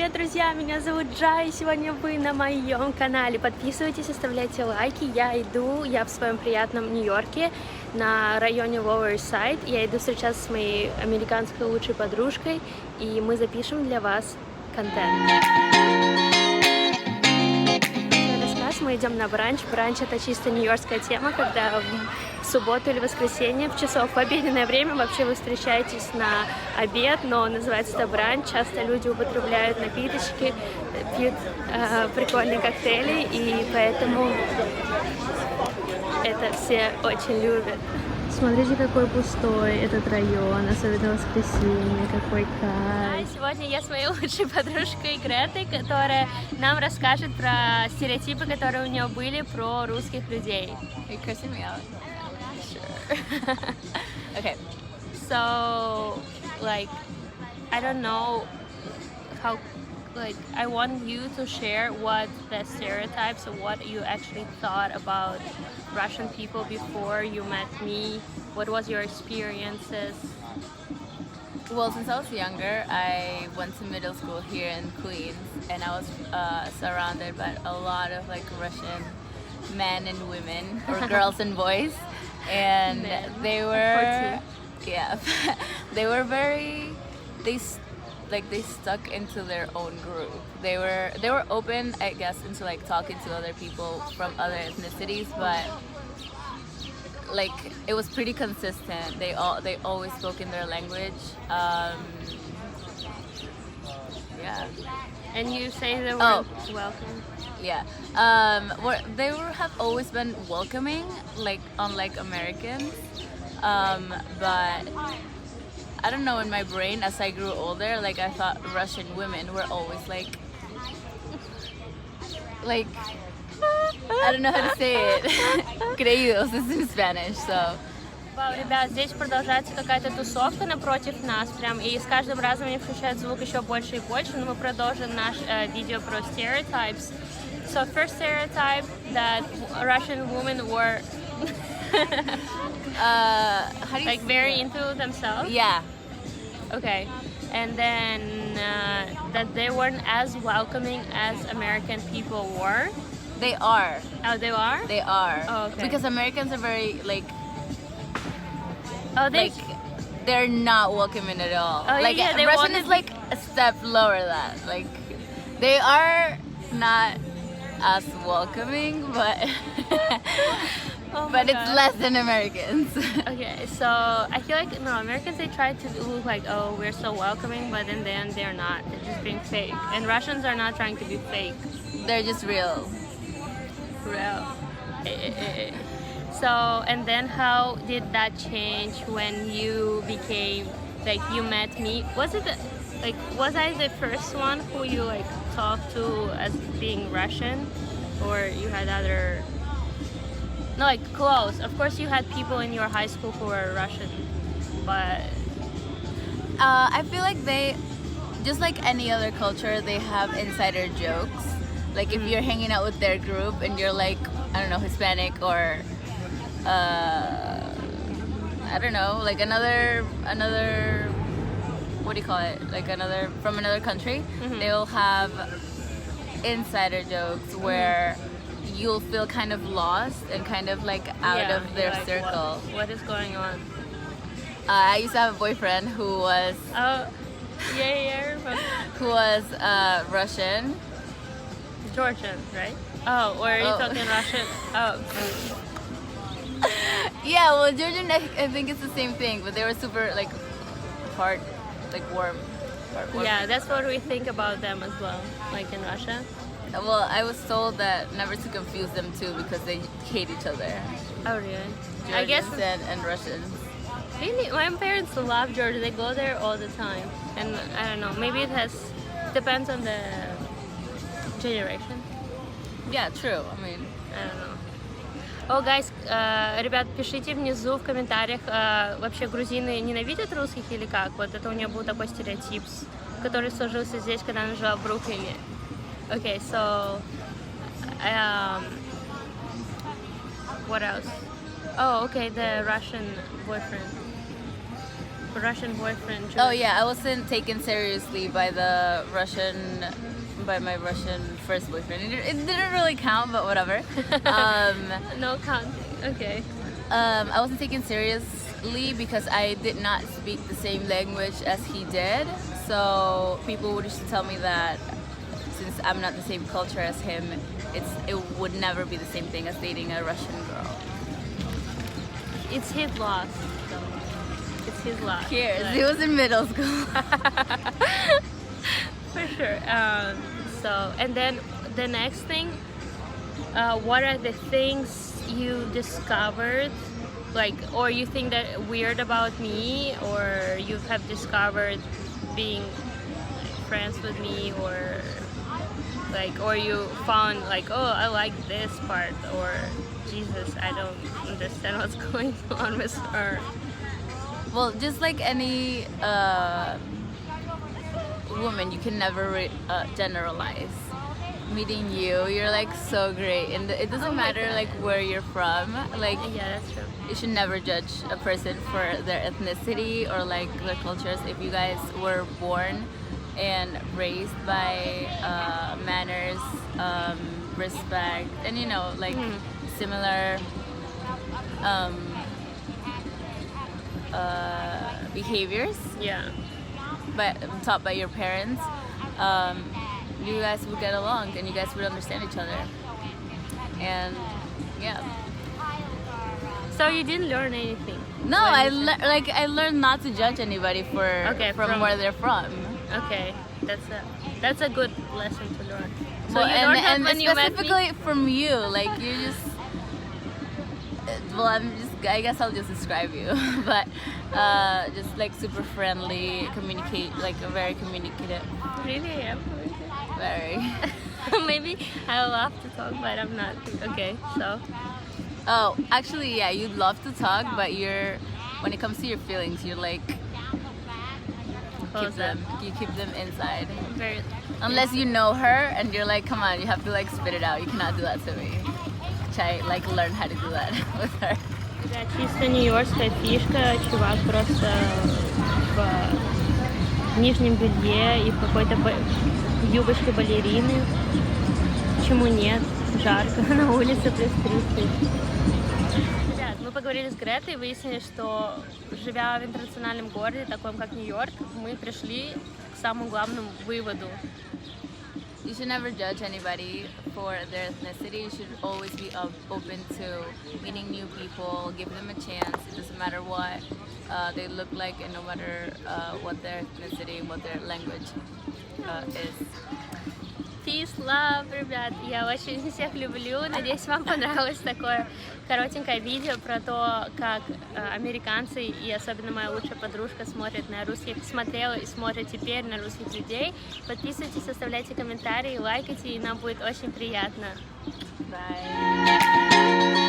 Привет, друзья! Меня зовут Джа, и сегодня вы на моем канале. Подписывайтесь, оставляйте лайки. Я в своем приятном Нью-Йорке, на районе Lower East Side. Я иду встречаться с моей американской лучшей подружкой, и мы запишем для вас контент. Мы идем на бранч. Бранч — это чисто нью-йоркская тема, когда в субботу или воскресенье в обеденное время вообще вы встречаетесь на обед, но называется это бранч. Часто люди употребляют напиточки, пьют прикольные коктейли, и поэтому это все очень любят. Смотрите, какой пустой этот район, особенно в воскресенье, какой кайф. Сегодня я с моей лучшей подружкой Гретой, которая нам расскажет про стереотипы, которые у нее были про русских людей. Are you cursing me out? Sure. Okay. So, like, I don't know how, like, I want you to share what the stereotypes of what you actually thought about Russian people before you met me. What was your experiences? Well, since I was younger, I went to middle school here in Queens, and I was surrounded by a lot of like Russian men and women, or girls and boys, and they were, yeah, they were very, they stuck into their own group. They were open, I guess, into like talking to other people from other ethnicities, but like it was pretty consistent. They always spoke in their language. Yeah. And you say they were welcome. Yeah. They have always been welcoming, like unlike Americans. But I don't know, in my brain as I grew older, like I thought Russian women were always like I don't know how to say it. Creídos is in Spanish, so. Вау, ребят, здесь продолжается какая-то тусовка напротив нас, прям, и с каждым разом они включают звук еще больше и больше, но мы продолжим наш видео про stereotypes. So first stereotype, that Russian women were like very into themselves? Yeah. Okay. And then that they weren't as welcoming as American people were? They are. Oh, they are? They are. Oh, okay. Because Americans are very like. Oh, like they're not welcoming at all. Oh, like yeah, Russian is like a step lower than that. Like they are not as welcoming, but but it's less than Americans. Okay, so I feel like Americans, they try to look like, oh, we're so welcoming, but then they're not. They're just being fake. And Russians are not trying to be fake. They're just real. Real. So, and then how did that change when you became, like, you met me? Was I the first one who you like talked to as being Russian, or you had other? No, like close. Of course, you had people in your high school who were Russian, but I feel like they, just like any other culture, they have insider jokes. Like if you're hanging out with their group and you're like, I don't know, Hispanic or I don't know, like another what do you call it? Like another from another country, they'll have insider jokes where you'll feel kind of lost and kind of like out of their circle. What is going on? I used to have a boyfriend who was who was Russian. Georgian, right? Oh, or are you talking Russian? Oh. Yeah, well, Georgian, I think it's the same thing, but they were super like hard, like warm. Yeah, that's what we think about them as well, like in Russia. Well, I was told that never to confuse them too because they hate each other. Oh, really? Georgians I guess and Russians. Really, my parents love Georgia. They go there all the time, and I don't know. Maybe depends on the generation. Yeah, true. I mean, I don't know. О, guys, ребят, пишите внизу в комментариях, вообще грузины ненавидят русских или как? Вот это у нее был такой стереотип, который сложился здесь, когда она жила в Бруклине. Okay, so what else? Oh, okay, the Russian boyfriend. Russian boyfriend. Oh yeah, I wasn't taken seriously by my Russian first boyfriend. It didn't really count, but whatever. No counting. Okay. I wasn't taken seriously because I did not speak the same language as he did. So people would used to tell me that since I'm not the same culture as him, it would never be the same thing as dating a Russian girl. It's his loss. So. It's his loss. Who cares? He was in middle school. For sure. So, and then the next thing, what are the things you discovered, like, or you think that weird about me, or you have discovered being friends with me, or like, or you found like, oh, I like this part, or Jesus, I don't understand what's going on with her. Well, just like any woman, you can never generalize. Meeting you, you're like so great, and it doesn't matter like where you're from. Like, yeah, that's true. You should never judge a person for their ethnicity or like their cultures. If you guys were born and raised by manners, respect, and like similar behaviors, Yeah. but taught by your parents, you guys would get along and you guys would understand each other. And yeah. So you didn't learn anything? No, I learned not to judge anybody from where they're from. Okay, that's a good lesson to learn. So Well, you learned that and when you met me? specifically from you, like you just. Well, I guess I'll just describe you, but just like super friendly, very communicative. Really, I am. Very. Maybe I love to talk, but I'm not. Okay, so. Oh, actually, yeah, you love to talk, but when it comes to your feelings, you're like you keep them inside. Very. Unless you know her and you're like, come on, you have to like spit it out. You cannot do that to me. Which I like learn how to do that with her. Да, чисто нью-йоркская фишка. Чувак просто в нижнем белье и в какой-то юбочке балерины. Почему нет? Жарко на улице плюс 30. Ребят, мы поговорили с Гретой и выяснили, что, живя в интернациональном городе, таком как Нью-Йорк, мы пришли к самому главному выводу. You should never judge anybody for their ethnicity. You should always be open to meeting new people, give them a chance. It doesn't matter what they look like, and no matter what their ethnicity, what their language is. Peace, love, ребят, я очень всех люблю. Надеюсь, вам понравилось такое коротенькое видео про то, как американцы и особенно моя лучшая подружка смотрят на русских, смотрела и смотрят теперь на русских людей. Подписывайтесь, оставляйте комментарии, лайкайте, и нам будет очень приятно. Bye.